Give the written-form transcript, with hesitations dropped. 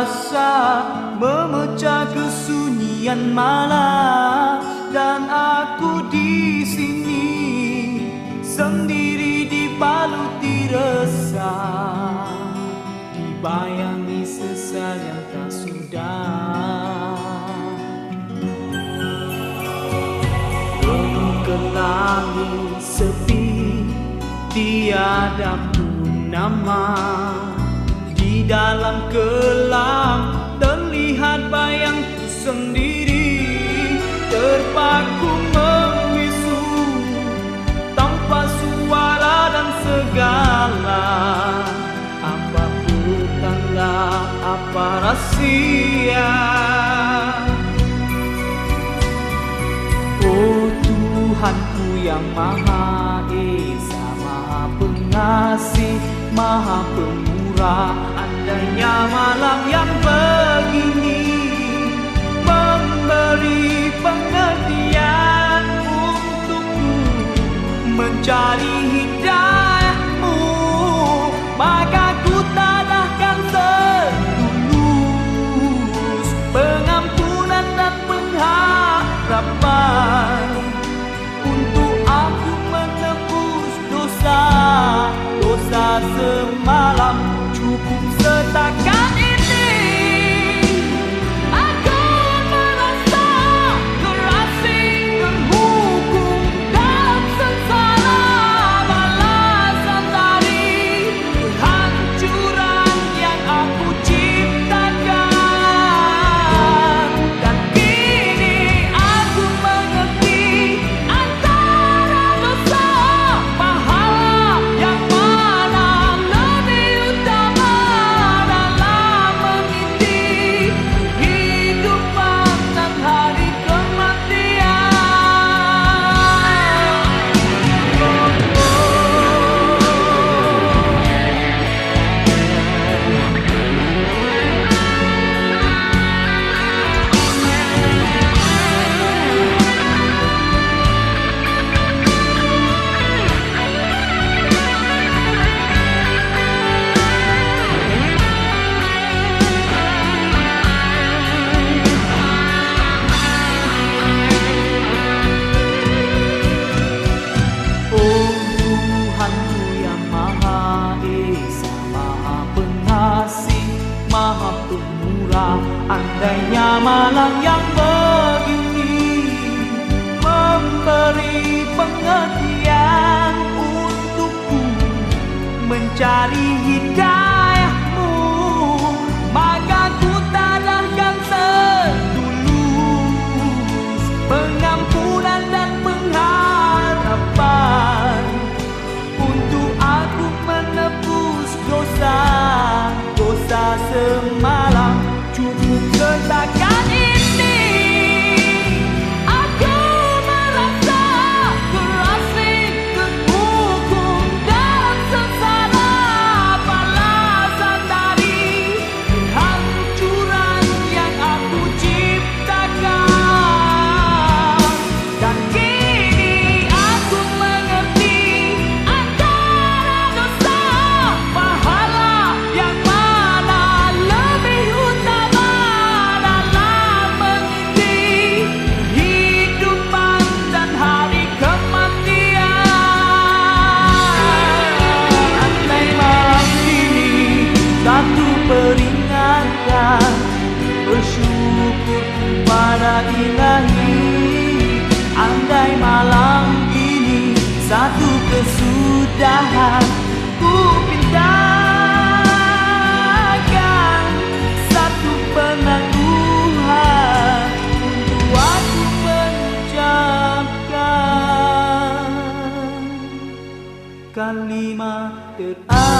rasa memecah kesunyian malam, dan aku di sini sendiri dibaluti resah, dibayangi sesal yang tak sudah. Renung ke langit sepi, tiada pun nama. Di dalam kelam terlihat bayangku sendiri, terpaku membisu tanpa suara dan segala. Apa petanda, apa rahsia? Oh Tuhanku yang Maha Esa, Maha Pengasih, Maha Pemurah, andainya malam yang begini memberi pengertian untukku mencari hidayah-Mu, maka ku tanahkan setulus pengampunan dan pengharapan untuk aku menebus dosa semalam. Cukup setakat ini aku merasa terasing terhukum dalam sengsara, balasan dari kehancuran yang aku ciptakan. Dan kini aku mengerti antara dosa pahala yang mana lebih utama dalam mengintip kehidupan dan hari kematian. Oh Tuhanku yang Maha Esa, Maha Pengasih, Maha Pemurah, andainya malam yang begini memberi pengertian untukku mencari hidayah-Mu, maka ku tanahkan setulus pengampunan dan pengharapan untuk aku menebus dosa semalam. Cukup setakat ini aku merasa terasing terhukum dalam sengsara, balasan dari kehancuran yang aku ciptakan. Dan kini aku mengerti antara dosa pahala yang mana lebih utama dalam mengintip kehidupan dan hari kematian. Andai malam ini satu peringatan, bersyukur kepada Ilahi. Andai malam ini satu kesudahan, ku pintakan satu penangguhan untuk aku mengucapkan kalimat terakhir.